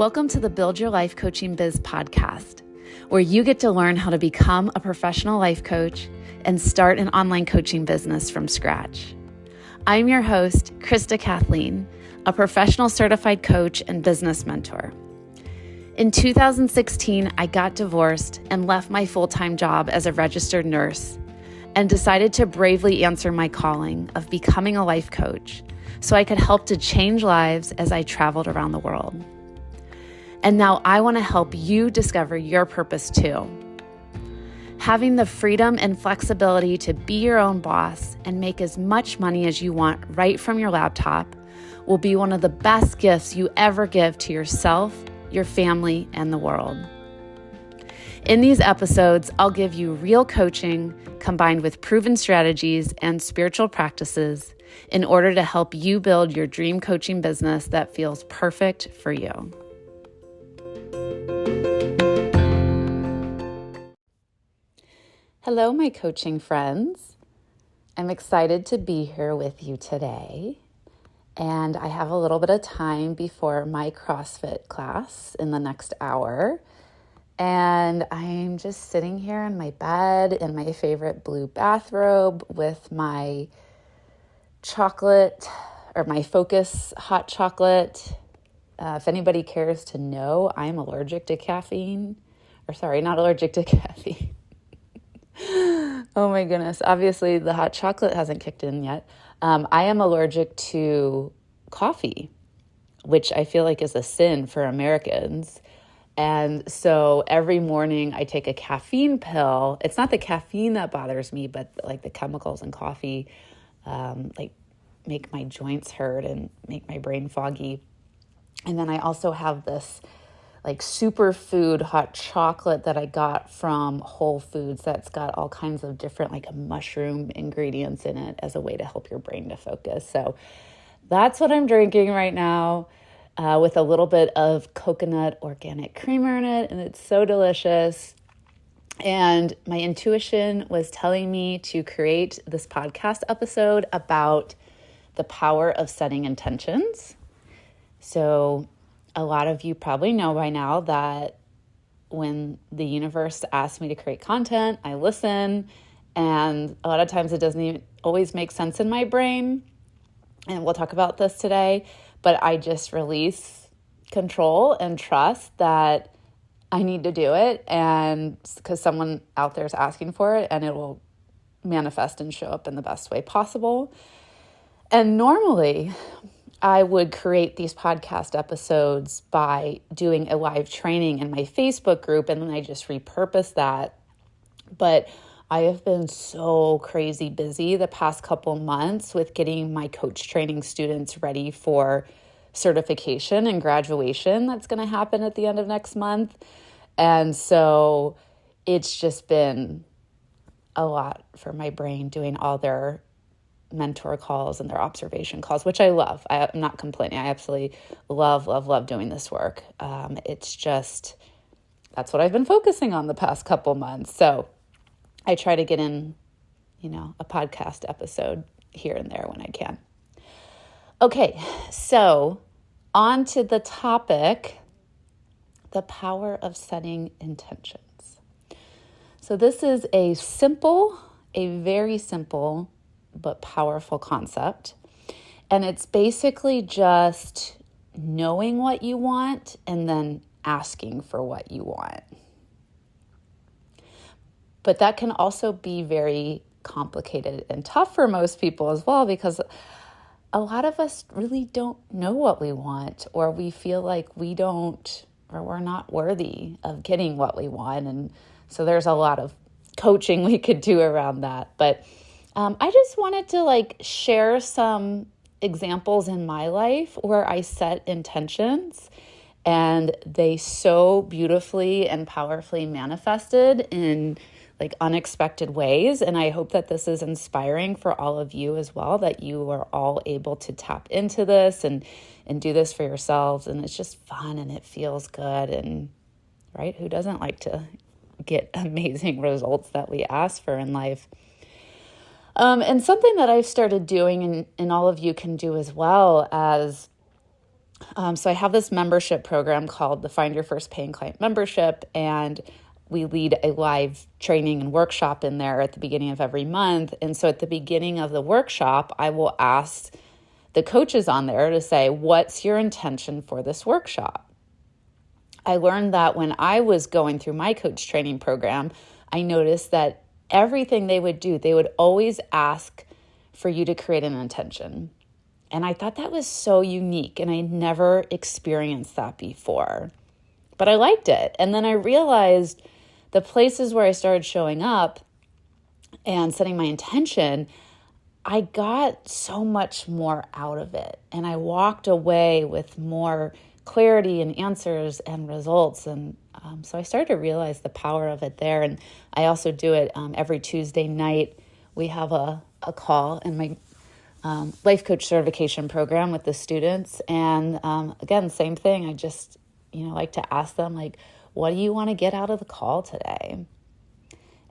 Welcome to the Build Your Life Coaching Biz podcast, where you get to learn how to become a professional life coach and start an online coaching business from scratch. I'm your host, Krista Kathleen, a professional certified coach and business mentor. In 2016, I got divorced and left my full-time job as a registered nurse and decided to bravely answer my calling of becoming a life coach so I could help to change lives as I traveled around the world. And now I want to help you discover your purpose too. Having the freedom and flexibility to be your own boss and make as much money as you want right from your laptop will be one of the best gifts you ever give to yourself, your family, and the world. In these episodes, I'll give you real coaching combined with proven strategies and spiritual practices in order to help you build your dream coaching business that feels perfect for you. Hello, my coaching friends. I'm excited to be here with you today. And I have a little bit of time before my CrossFit class in the next hour. And I'm just sitting here in my bed in my favorite blue bathrobe with my chocolate or my Focus hot chocolate. If anybody cares to know, I'm allergic to caffeine. Or sorry, not allergic to caffeine. Oh my goodness. Obviously, the hot chocolate hasn't kicked in yet. I am allergic to coffee, which I feel like is a sin for Americans. And so every morning I take a caffeine pill. It's not the caffeine that bothers me, but like the chemicals in coffee, make my joints hurt and make my brain foggy. And then I also have this like superfood hot chocolate that I got from Whole Foods that's got all kinds of different like mushroom ingredients in it as a way to help your brain to focus. So that's what I'm drinking right now with a little bit of coconut organic creamer in it. And it's so delicious. And my intuition was telling me to create this podcast episode about the power of setting intentions. So a lot of you probably know by now that when the universe asks me to create content, I listen, and a lot of times it doesn't even always make sense in my brain, and we'll talk about this today, but I just release control and trust that I need to do it, and because someone out there is asking for it, and it will manifest and show up in the best way possible. And normally I would create these podcast episodes by doing a live training in my Facebook group, and then I just repurpose that. But I have been so crazy busy the past couple months with getting my coach training students ready for certification and graduation that's going to happen at the end of next month. And so it's just been a lot for my brain doing all their mentor calls and their observation calls, which I love. I'm not complaining. I absolutely love doing this work. It's just, that's what I've been focusing on the past couple months. So I try to get in, a podcast episode here and there when I can. Okay, so on to the topic, the power of setting intentions. So this is a very simple, but powerful concept. And it's basically just knowing what you want and then asking for what you want. But that can also be very complicated and tough for most people as well, because a lot of us really don't know what we want, or we feel like we're not worthy of getting what we want. And so there's a lot of coaching we could do around that. But I just wanted to share some examples in my life where I set intentions and they so beautifully and powerfully manifested in unexpected ways. And I hope that this is inspiring for all of you as well, that you are all able to tap into this and do this for yourselves. And it's just fun and it feels good. And right, who doesn't like to get amazing results that we ask for in life? And something that I've started doing, and all of you can do as well, as So I have this membership program called the Find Your First Paying Client membership, and we lead a live training and workshop in there at the beginning of every month. And so at the beginning of the workshop, I will ask the coaches on there to say, what's your intention for this workshop? I learned that when I was going through my coach training program, I noticed that everything they would do, they would always ask for you to create an intention. And I thought that was so unique, and I never experienced that before. But I liked it. And then I realized the places where I started showing up and setting my intention, I got so much more out of it. And I walked away with more clarity and answers and results. And so I started to realize the power of it there. And I also do it every Tuesday night. We have a call in my life coach certification program with the students. And again, same thing. I just, like to ask them, like, what do you want to get out of the call today?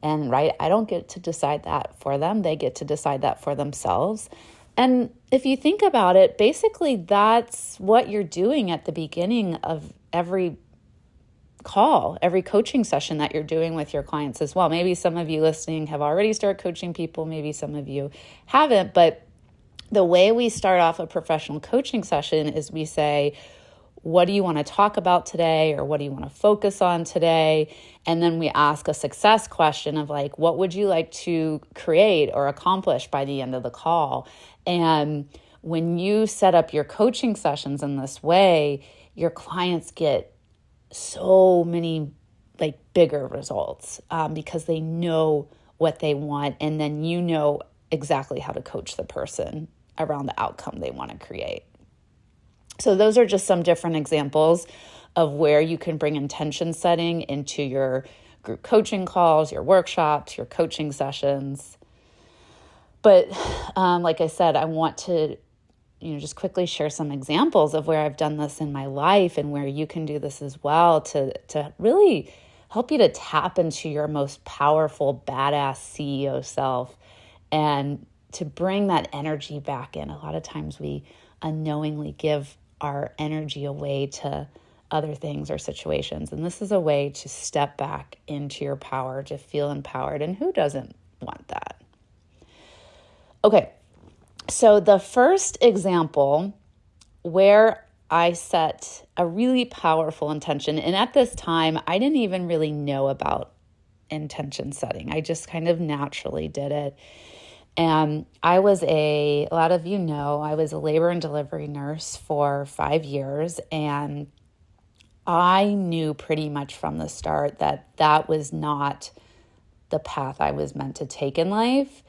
And I don't get to decide that for them. They get to decide that for themselves. And if you think about it, basically that's what you're doing at the beginning of every call, every coaching session that you're doing with your clients as well. Maybe some of you listening have already started coaching people. Maybe some of you haven't. But the way we start off a professional coaching session is we say, what do you want to talk about today? Or what do you want to focus on today? And then we ask a success question of like, what would you like to create or accomplish by the end of the call? And when you set up your coaching sessions in this way, your clients get so many bigger results because they know what they want. And then you know exactly how to coach the person around the outcome they want to create. So those are just some different examples of where you can bring intention setting into your group coaching calls, your workshops, your coaching sessions. But like I said, I want to just quickly share some examples of where I've done this in my life and where you can do this as well to really help you to tap into your most powerful, badass CEO self and to bring that energy back in. A lot of times we unknowingly give our energy away to other things or situations. And this is a way to step back into your power, to feel empowered. And who doesn't want that? Okay, so the first example where I set a really powerful intention, and at this time, I didn't even really know about intention setting. I just kind of naturally did it. And I was a lot of you know, I was a labor and delivery nurse for 5 years. And I knew pretty much from the start that that was not the path I was meant to take in life.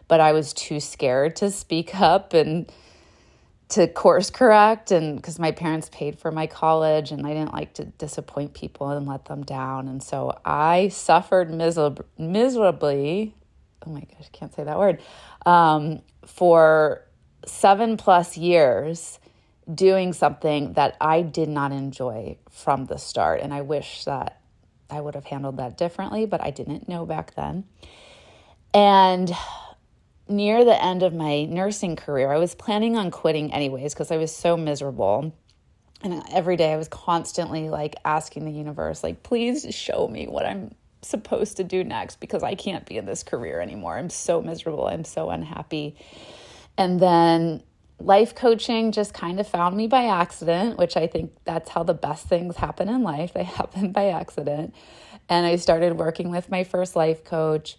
But I was too scared to speak up and to course correct. And because my parents paid for my college and I didn't like to disappoint people and let them down. And so I suffered miserably. Oh my gosh, I can't say that word, for 7+ years doing something that I did not enjoy from the start. And I wish that I would have handled that differently, but I didn't know back then. And near the end of my nursing career, I was planning on quitting anyways because I was so miserable. And every day I was constantly asking the universe, please show me what I'm supposed to do next because I can't be in this career anymore. I'm so miserable. I'm so unhappy. And then life coaching just kind of found me by accident, which I think that's how the best things happen in life. They happen by accident. And I started working with my first life coach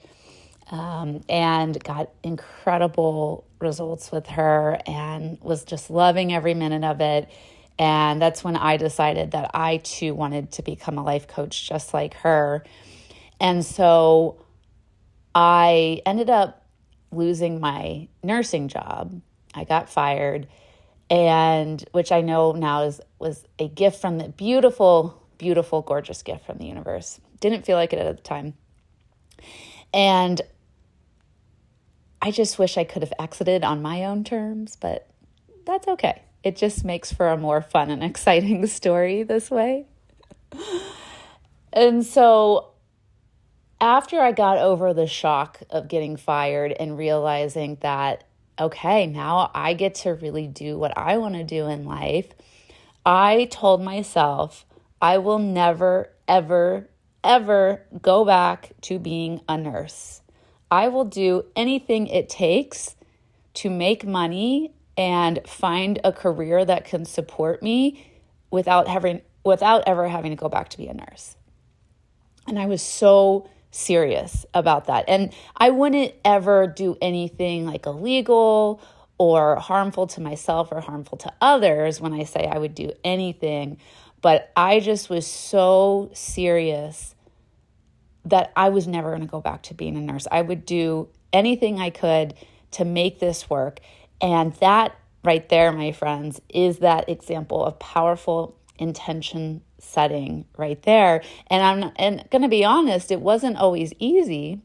and got incredible results with her and was just loving every minute of it. And that's when I decided that I too wanted to become a life coach just like her. And so I ended up losing my nursing job. I got fired, and which I know now was a gift from the beautiful, beautiful, gorgeous gift from the universe. Didn't feel like it at the time. And I just wish I could have exited on my own terms, but that's okay. It just makes for a more fun and exciting story this way. And so after I got over the shock of getting fired and realizing that, okay, now I get to really do what I want to do in life, I told myself I will never, ever, ever go back to being a nurse. I will do anything it takes to make money and find a career that can support me without ever having to go back to be a nurse. And I was so serious about that. And I wouldn't ever do anything like illegal or harmful to myself or harmful to others when I say I would do anything. But I just was so serious that I was never going to go back to being a nurse. I would do anything I could to make this work. And that right there, my friends, is that example of powerful intention setting right there. And I'm going to be honest, it wasn't always easy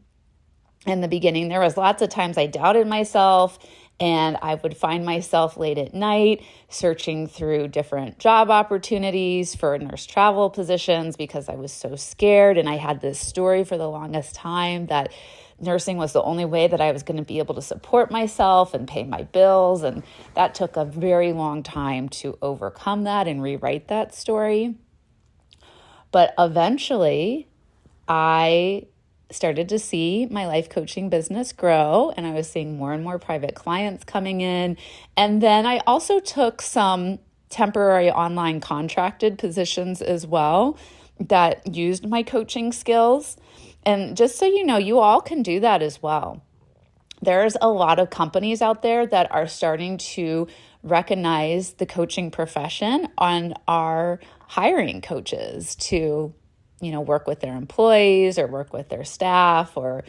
in the beginning. There was lots of times I doubted myself, and I would find myself late at night searching through different job opportunities for nurse travel positions because I was so scared. And I had this story for the longest time that nursing was the only way that I was going to be able to support myself and pay my bills. And that took a very long time to overcome that and rewrite that story. But eventually, I started to see my life coaching business grow, and I was seeing more and more private clients coming in. And then I also took some temporary online contracted positions as well that used my coaching skills. And just so you know, you all can do that as well. There's a lot of companies out there that are starting to recognize the coaching profession and are hiring coaches to, work with their employees or work with their staff or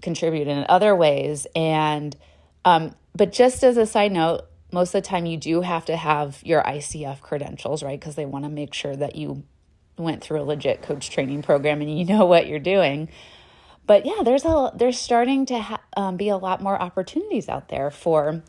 contribute in other ways. And, but just as a side note, most of the time you do have to have your ICF credentials, right? Because they want to make sure that you went through a legit coach training program and you know what you're doing. But yeah, there's starting to be a lot more opportunities out there for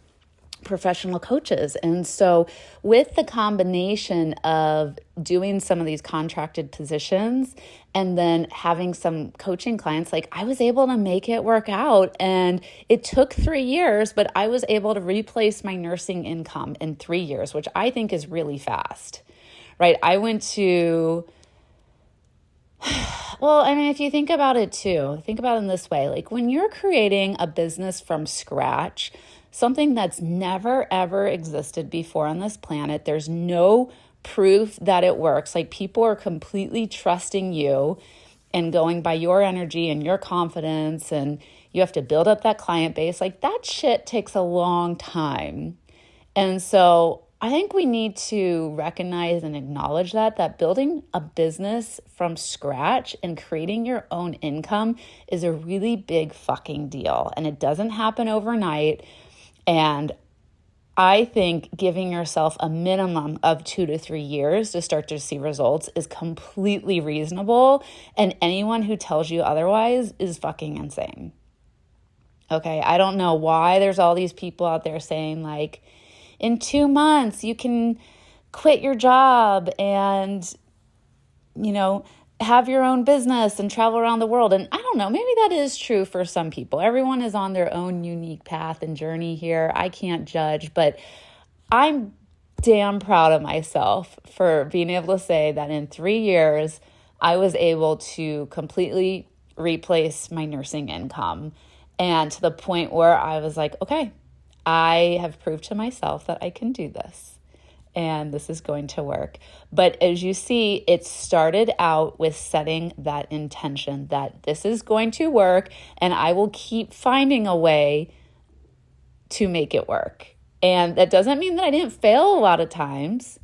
professional coaches. And so with the combination of doing some of these contracted positions and then having some coaching clients, like I was able to make it work out. And it took 3 years, but I was able to replace my nursing income in 3 years, which I think is really fast, right? I went to, well, I mean, if you think about it too, think about it in this way, like when you're creating a business from scratch, something that's never, ever existed before on this planet. There's no proof that it works. Like people are completely trusting you and going by your energy and your confidence, and you have to build up that client base. Like that shit takes a long time. And so I think we need to recognize and acknowledge that building a business from scratch and creating your own income is a really big fucking deal. And it doesn't happen overnight. And I think giving yourself a minimum of 2 to 3 years to start to see results is completely reasonable. And anyone who tells you otherwise is fucking insane. Okay, I don't know why there's all these people out there saying like, in 2 months you can quit your job and, have your own business and travel around the world. And I don't know, maybe that is true for some people. Everyone is on their own unique path and journey here. I can't judge, but I'm damn proud of myself for being able to say that in 3 years, I was able to completely replace my nursing income. And to the point where I was like, okay, I have proved to myself that I can do this. And this is going to work. But as you see, it started out with setting that intention that this is going to work and I will keep finding a way to make it work. And that doesn't mean that I didn't fail a lot of times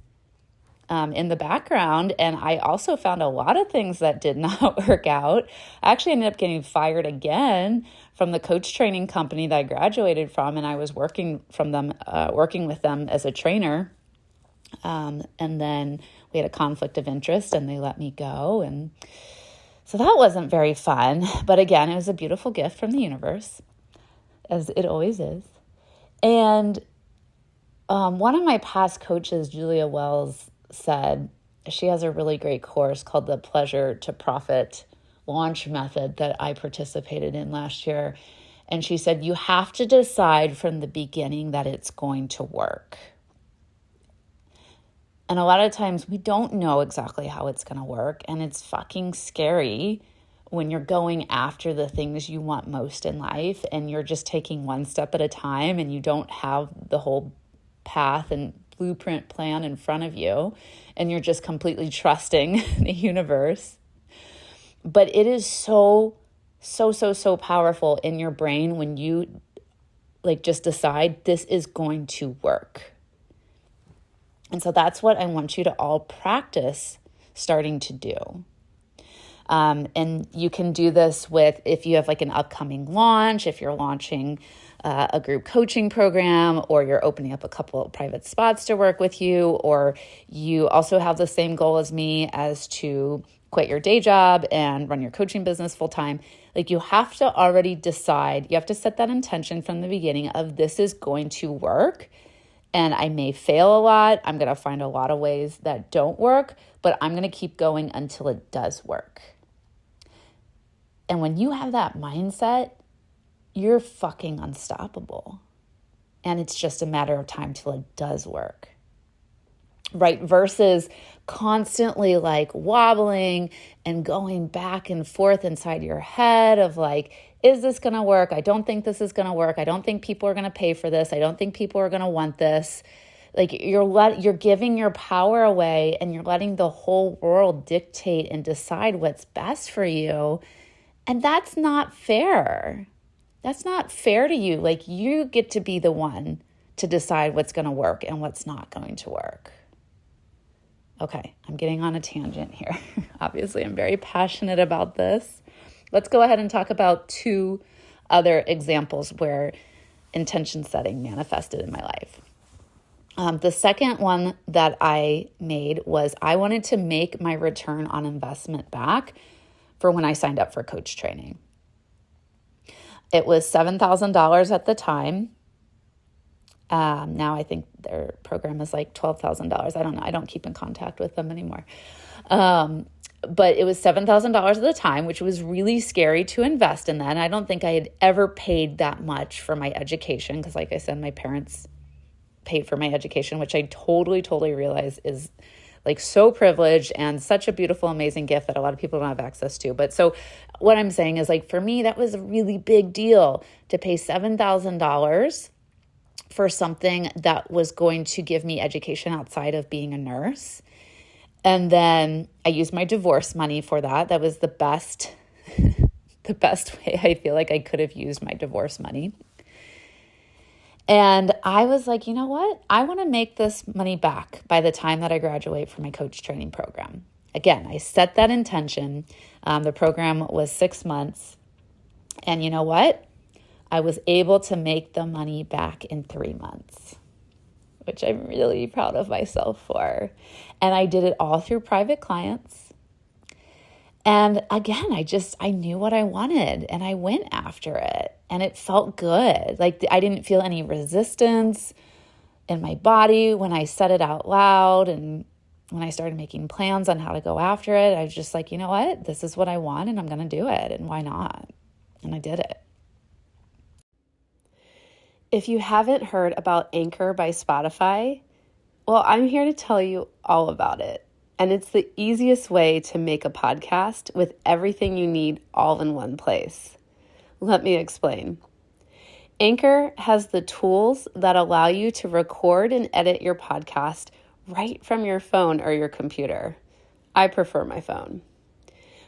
in the background. And I also found a lot of things that did not work out. I actually ended up getting fired again from the coach training company that I graduated from. And I was working with them as a trainer. And then we had a conflict of interest and they let me go. And so that wasn't very fun. But again, it was a beautiful gift from the universe, as it always is. And one of my past coaches, Julia Wells, said she has a really great course called the Pleasure to Profit Launch Method that I participated in last year. And she said, you have to decide from the beginning that it's going to work. And a lot of times we don't know exactly how it's going to work. And it's fucking scary when you're going after the things you want most in life and you're just taking one step at a time and you don't have the whole path and blueprint plan in front of you and you're just completely trusting the universe. But it is so powerful in your brain when you like just decide this is going to work. And so that's what I want you to all practice starting to do. And you can do this with, if you have like an upcoming launch, if you're launching a group coaching program, or you're opening up a couple of private spots to work with you, or you also have the same goal as me as to quit your day job and run your coaching business full time. Like you have to already decide, you have to set that intention from the beginning of this is going to work. And I may fail a lot. I'm going to find a lot of ways that don't work, but I'm going to keep going until it does work. And when you have that mindset, you're fucking unstoppable. And it's just a matter of time till it does work. Right? Versus constantly like wobbling and going back and forth inside your head of like, is this going to work? I don't think this is going to work. I don't think people are going to pay for this. I don't think people are going to want this. Like you're giving your power away and you're letting the whole world dictate and decide what's best for you. And that's not fair. That's not fair to you. Like you get to be the one to decide what's going to work and what's not going to work. Okay, I'm getting on a tangent here. Obviously, I'm very passionate about this. Let's go ahead and talk about 2 other examples where intention setting manifested in my life. The second one that I made was I wanted to make my return on investment back for when I signed up for coach training. It was $7,000 at the time. Now I think their program is like $12,000. I don't know. I don't keep in contact with them anymore. But it was $7,000 at the time, which was really scary to invest in that. And I don't think I had ever paid that much for my education because, like I said, my parents paid for my education, which I totally realize is like so privileged and such a beautiful, amazing gift that a lot of people don't have access to. But so what I'm saying is like, for me, that was a really big deal to pay $7,000 for something that was going to give me education outside of being a nurse. And then I used my divorce money for that. That was the best way I feel like I could have used my divorce money. And I was like, you know what? I want to make this money back by the time that I graduate from my coach training program. Again, I set that intention. The program was 6 months. And you know what? I was able to make the money back in 3 months, which I'm really proud of myself for. And I did it all through private clients. And again, I knew what I wanted and I went after it and it felt good. Like I didn't feel any resistance in my body when I said it out loud. And when I started making plans on how to go after it, I was just like, you know what? This is what I want and I'm going to do it. And why not? And I did it. If you haven't heard about Anchor by Spotify, well, I'm here to tell you all about it. And it's the easiest way to make a podcast with everything you need all in one place. Let me explain. Anchor has the tools that allow you to record and edit your podcast right from your phone or your computer. I prefer my phone.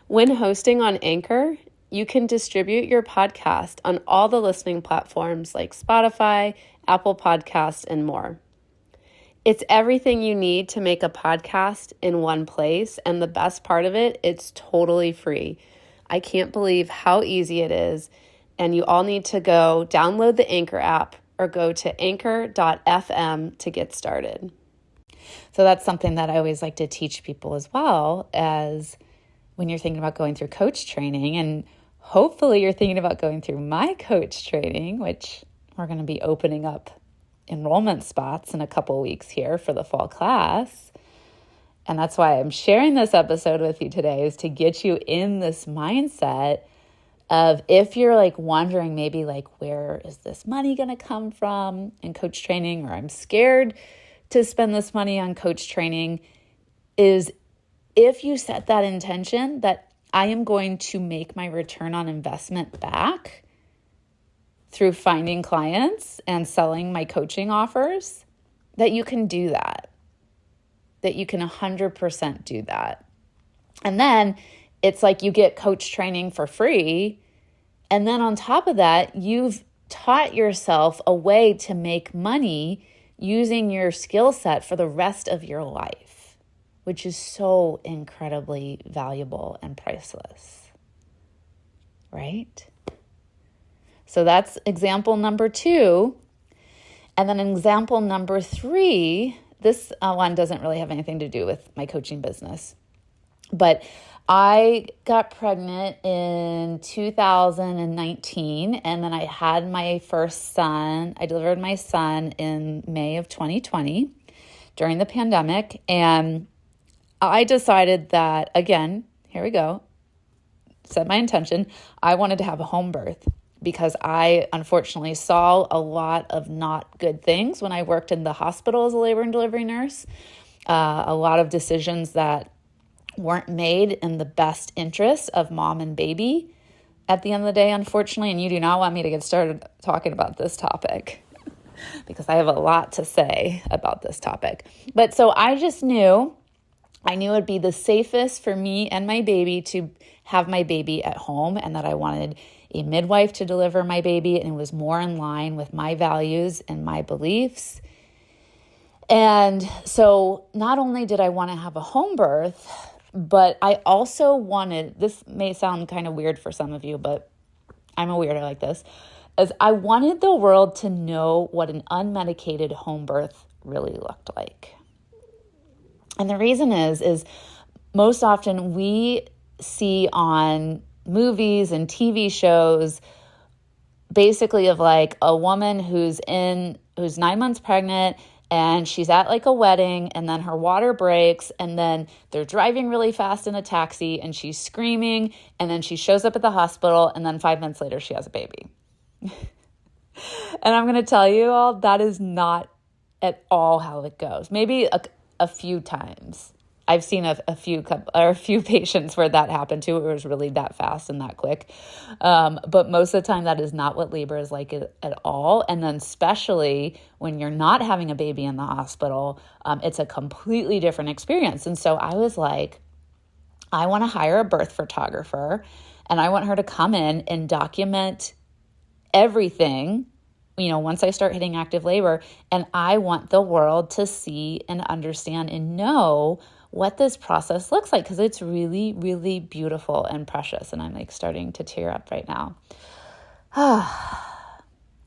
When hosting on Anchor, you can distribute your podcast on all the listening platforms like Spotify, Apple Podcasts, and more. It's everything you need to make a podcast in one place, and the best part of it, it's totally free. I can't believe how easy it is, and you all need to go download the Anchor app or go to anchor.fm to get started. So that's something that I always like to teach people as well, as when you're thinking about going through coach training, and hopefully you're thinking about going through my coach training, which we're going to be opening up enrollment spots in a couple weeks here for the fall class. And that's why I'm sharing this episode with you today, is to get you in this mindset of, if you're like wondering maybe like, where is this money going to come from in coach training, or I'm scared to spend this money on coach training is if you set that intention that I am going to make my return on investment back through finding clients and selling my coaching offers, that you can do that you can 100% do that. And then it's like you get coach training for free. And then on top of that, you've taught yourself a way to make money using your skill set for the rest of your life, which is so incredibly valuable and priceless, right? So that's example number 2. And then example number 3, this one doesn't really have anything to do with my coaching business, but I got pregnant in 2019, and then I had my first son. I delivered my son in May of 2020 during the pandemic, and I decided that, again, here we go, set my intention. I wanted to have a home birth because I unfortunately saw a lot of not good things when I worked in the hospital as a labor and delivery nurse, a lot of decisions that weren't made in the best interest of mom and baby at the end of the day, unfortunately. And you do not want me to get started talking about this topic because I have a lot to say about this topic. But so I just knew it'd be the safest for me and my baby to have my baby at home, and that I wanted a midwife to deliver my baby, and it was more in line with my values and my beliefs. And so not only did I want to have a home birth, but I also wanted, this may sound kind of weird for some of you, but I'm a weirdo like this, is I wanted the world to know what an unmedicated home birth really looked like. And the reason is most often we see on movies and TV shows basically of like a woman who's 9 months pregnant, and she's at like a wedding, and then her water breaks, and then they're driving really fast in a taxi, and she's screaming, and then she shows up at the hospital, and then 5 minutes later she has a baby. And I'm going to tell you all, that is not at all how it goes. Maybe a few times. I've seen a few patients where that happened too. It was really that fast and that quick. But most of the time, that is not what labor is like at all. And then especially when you're not having a baby in the hospital, it's a completely different experience. And so I was like, I want to hire a birth photographer, and I want her to come in and document everything, once I start hitting active labor. And I want the world to see and understand and know what this process looks like, because it's really, really beautiful and precious. And I'm like starting to tear up right now.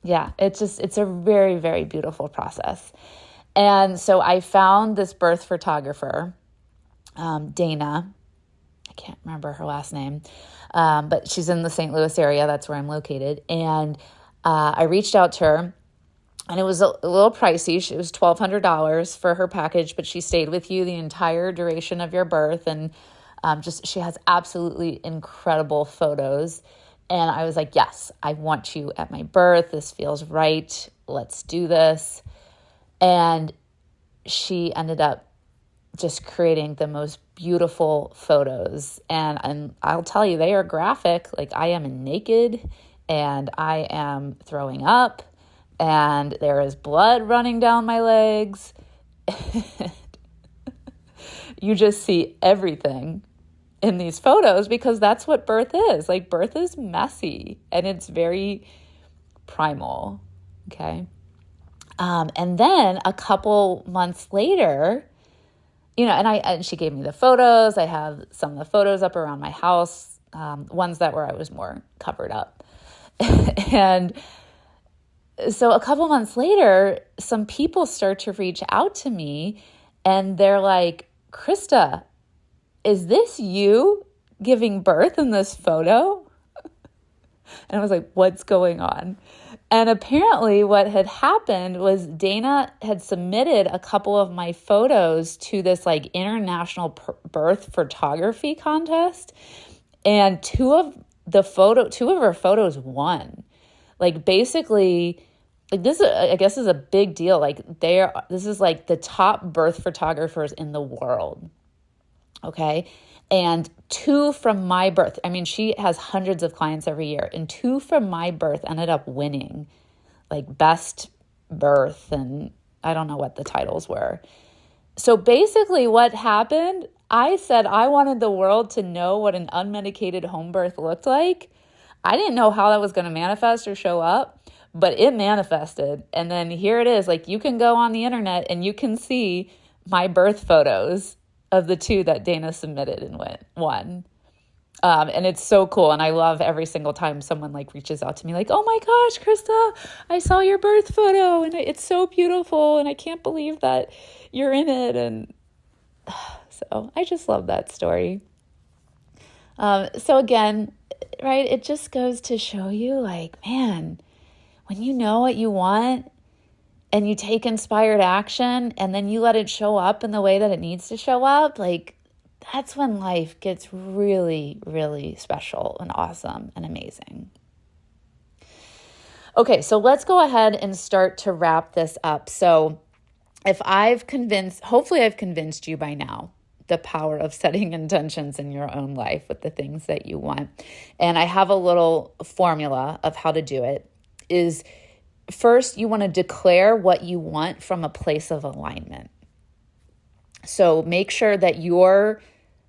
Yeah, it's a very, very beautiful process. And so I found this birth photographer, Dana. I can't remember her last name, but she's in the St. Louis area. That's where I'm located. And I reached out to her. And it was a little pricey. It was $1,200 for her package, but she stayed with you the entire duration of your birth. And she has absolutely incredible photos. And I was like, yes, I want you at my birth. This feels right. Let's do this. And she ended up just creating the most beautiful photos. And I'll tell you, they are graphic. Like, I am naked and I am throwing up, and there is blood running down my legs. You just see everything in these photos, because that's what birth is. Like, birth is messy and it's very primal. Okay. And then a couple months later, and she gave me the photos. I have some of the photos up around my house, ones that where I was more covered up. And so a couple months later, some people start to reach out to me, and they're like, Krista, is this you giving birth in this photo? And I was like, what's going on? And apparently what had happened was Dana had submitted a couple of my photos to this like international birth photography contest. And two of her photos won. Like, basically, like this, I guess, is a big deal. Like this is like the top birth photographers in the world. Okay. And 2 from my birth, I mean, she has hundreds of clients every year, and 2 from my birth ended up winning like best birth. And I don't know what the titles were. So basically what happened, I said I wanted the world to know what an unmedicated home birth looked like. I didn't know how that was going to manifest or show up, but it manifested. And then here it is. Like, you can go on the internet and you can see my birth photos of the 2 that Dana submitted and won. And it's so cool. And I love every single time someone like reaches out to me like, oh my gosh, Krista, I saw your birth photo and it's so beautiful. And I can't believe that you're in it. And so I just love that story. So again, right, it just goes to show you like, man, when you know what you want and you take inspired action and then you let it show up in the way that it needs to show up, like that's when life gets really, really special and awesome and amazing. Okay, so let's go ahead and start to wrap this up. So hopefully I've convinced you by now the power of setting intentions in your own life with the things that you want. And I have a little formula of how to do it. Is first, you want to declare what you want from a place of alignment. So make sure that you're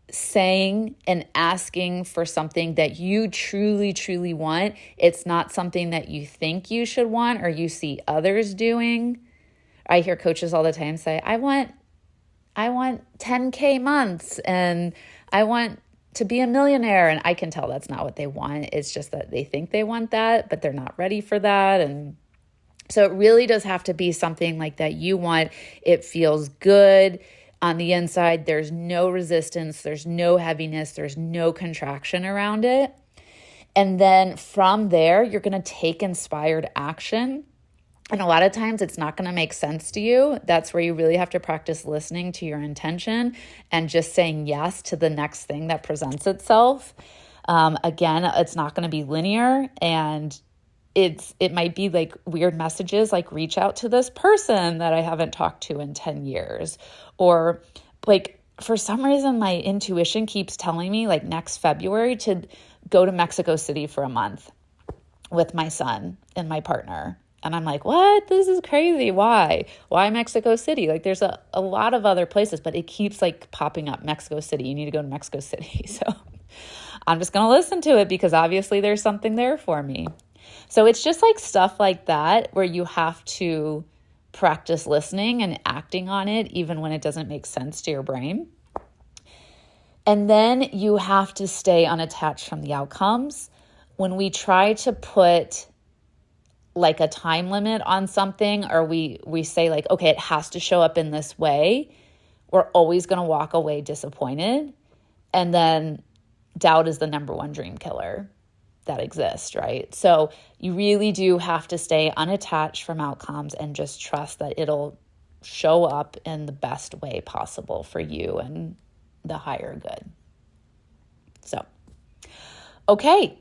saying and asking for something that you truly, truly want. It's not something that you think you should want or you see others doing. I hear coaches all the time say, I want 10K months and I want to be a millionaire. And I can tell that's not what they want. It's just that they think they want that, but they're not ready for that. And so it really does have to be something like that you want. It feels good on the inside. There's no resistance. There's no heaviness. There's no contraction around it. And then from there, you're going to take inspired action. And a lot of times it's not going to make sense to you. That's where you really have to practice listening to your intention and just saying yes to the next thing that presents itself. Again, it's not going to be linear, and it might be like weird messages like reach out to this person that I haven't talked to in 10 years. Or like for some reason my intuition keeps telling me like next February to go to Mexico City for a month with my son and my partner. And I'm like, what? This is crazy. Why? Why Mexico City? Like there's a lot of other places, but it keeps like popping up. Mexico City. You need to go to Mexico City. So I'm just going to listen to it because obviously there's something there for me. So it's just like stuff like that where you have to practice listening and acting on it even when it doesn't make sense to your brain. And then you have to stay unattached from the outcomes. When we try to put like a time limit on something, or we say like, okay, it has to show up in this way, we're always going to walk away disappointed. And then doubt is the number one dream killer that exists, right? So you really do have to stay unattached from outcomes and just trust that it'll show up in the best way possible for you and the higher good. So, okay.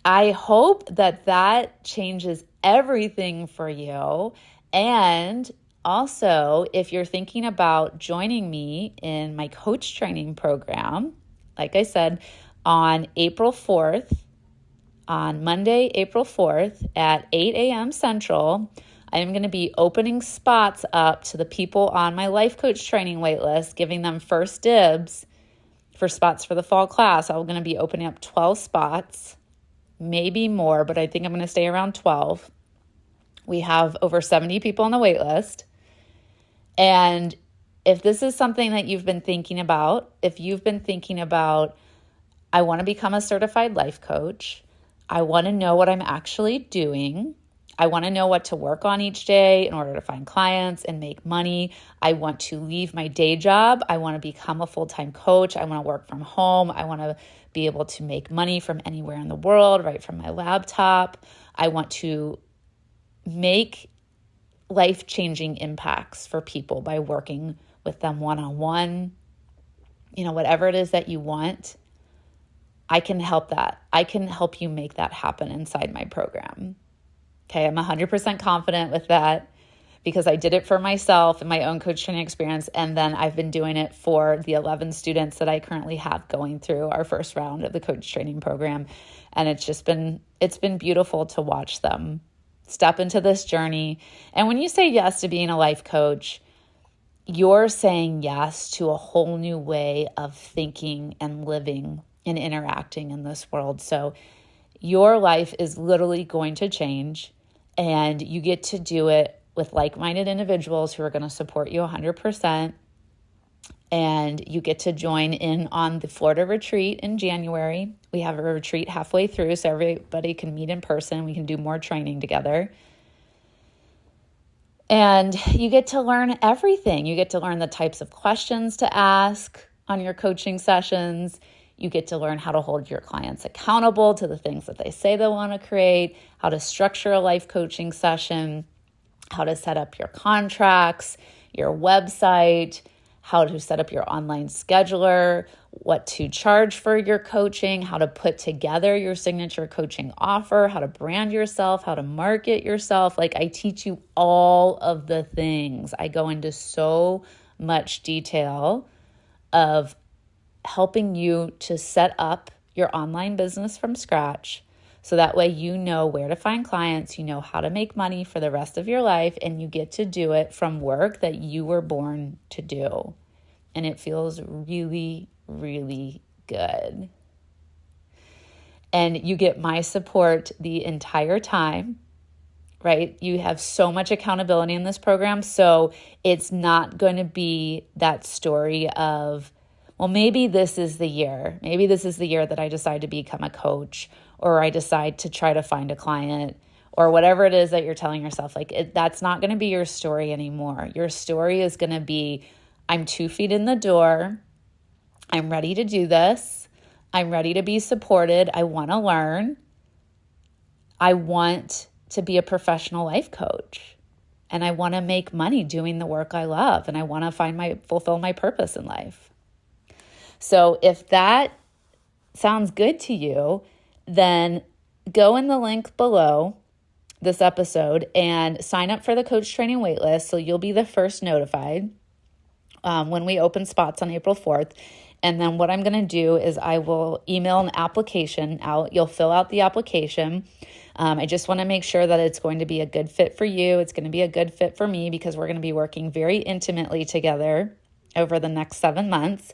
I hope that changes everything for you. And also, if you're thinking about joining me in my coach training program, like I said, on April 4th, on Monday, April 4th at 8 a.m. Central, I'm going to be opening spots up to the people on my life coach training waitlist, giving them first dibs for spots for the fall class. I'm going to be opening up 12 spots. Maybe more, but I think I'm going to stay around 12. We have over 70 people on the wait list. And if this is something that you've been thinking about, if you've been thinking about, I want to become a certified life coach, I want to know what I'm actually doing, I want to know what to work on each day in order to find clients and make money, I want to leave my day job, I want to become a full-time coach, I want to work from home, I want to be able to make money from anywhere in the world, right from my laptop. I want to make life-changing impacts for people by working with them one-on-one. You know, whatever it is that you want, I can help that. I can help you make that happen inside my program. Okay, I'm 100% confident with that because I did it for myself in my own coach training experience. And then I've been doing it for the 11 students that I currently have going through our first round of the coach training program. And it's been beautiful to watch them step into this journey. And when you say yes to being a life coach, you're saying yes to a whole new way of thinking and living and interacting in this world. So your life is literally going to change, and you get to do it with like-minded individuals who are going to support you 100%. And you get to join in on the Florida retreat in January. We have a retreat halfway through, so everybody can meet in person. We can do more training together. And you get to learn everything. You get to learn the types of questions to ask on your coaching sessions. You get to learn how to hold your clients accountable to the things that they say they want to create, how to structure a life coaching session, how to set up your contracts, your website, how to set up your online scheduler, what to charge for your coaching, how to put together your signature coaching offer, how to brand yourself, how to market yourself. Like, I teach you all of the things. I go into so much detail of helping you to set up your online business from scratch. So that way you know where to find clients, you know how to make money for the rest of your life, and you get to do it from work that you were born to do. And it feels really, really good. And you get my support the entire time, right? You have so much accountability in this program. So it's not going to be that story of, well, maybe this is the year. Maybe this is the year that I decide to become a coach, or I decide to try to find a client, or whatever it is that you're telling yourself. That's not going to be your story anymore. Your story is going to be, I'm 2 feet in the door. I'm ready to do this. I'm ready to be supported. I want to learn. I want to be a professional life coach. And I want to make money doing the work I love. And I want to fulfill my purpose in life. So if that sounds good to you, then go in the link below this episode and sign up for the coach training waitlist, so you'll be the first notified when we open spots on April 4th. And then what I'm going to do is I will email an application out. You'll fill out the application. I just want to make sure that it's going to be a good fit for you. It's going to be a good fit for me because we're going to be working very intimately together over the next 7 months.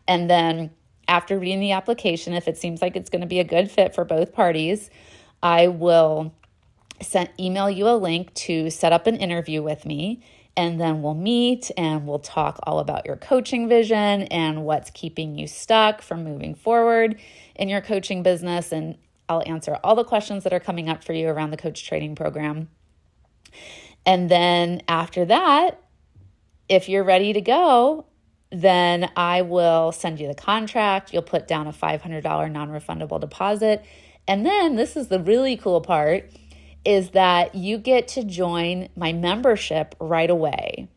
And then after reading the application, if it seems like it's going to be a good fit for both parties, I will email you a link to set up an interview with me. And then we'll meet and we'll talk all about your coaching vision and what's keeping you stuck from moving forward in your coaching business. And I'll answer all the questions that are coming up for you around the coach training program. And then after that, if you're ready to go, then I will send you the contract. You'll put down a $500 non-refundable deposit. And then this is the really cool part, is that you get to join my membership right away.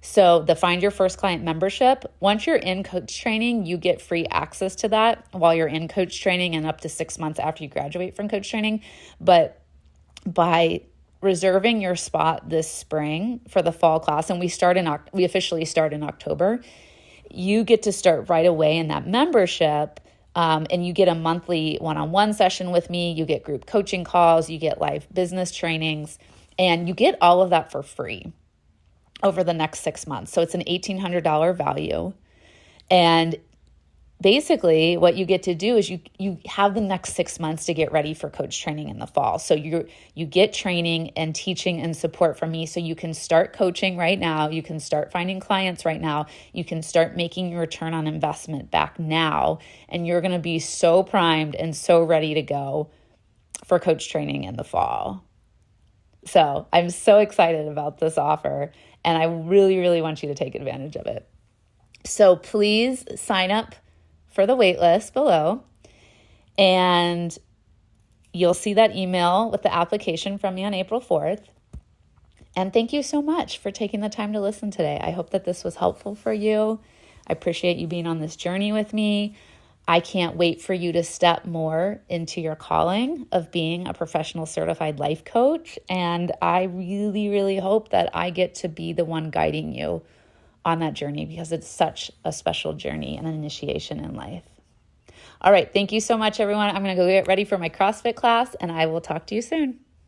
So the Find Your First Client membership, once you're in coach training, you get free access to that while you're in coach training and up to 6 months after you graduate from coach training. But by reserving your spot this spring for the fall class, and we officially start in October, you get to start right away in that membership. And you get a monthly one-on-one session with me. You get group coaching calls. You get live business trainings. And you get all of that for free over the next 6 months. So it's an $1,800 value. And basically what you get to do is you have the next 6 months to get ready for coach training in the fall. So you get training and teaching and support from me, so you can start coaching right now. You can start finding clients right now. You can start making your return on investment back now. And you're going to be so primed and so ready to go for coach training in the fall. So I'm so excited about this offer, and I really, really want you to take advantage of it. So please sign up for the wait list below, and you'll see that email with the application from me on April 4th. And thank you so much for taking the time to listen today. I hope that this was helpful for you. I appreciate you being on this journey with me. I can't wait for you to step more into your calling of being a professional certified life coach. And I really, really hope that I get to be the one guiding you on that journey, because it's such a special journey and an initiation in life. All right. Thank you so much, everyone. I'm going to go get ready for my CrossFit class, and I will talk to you soon.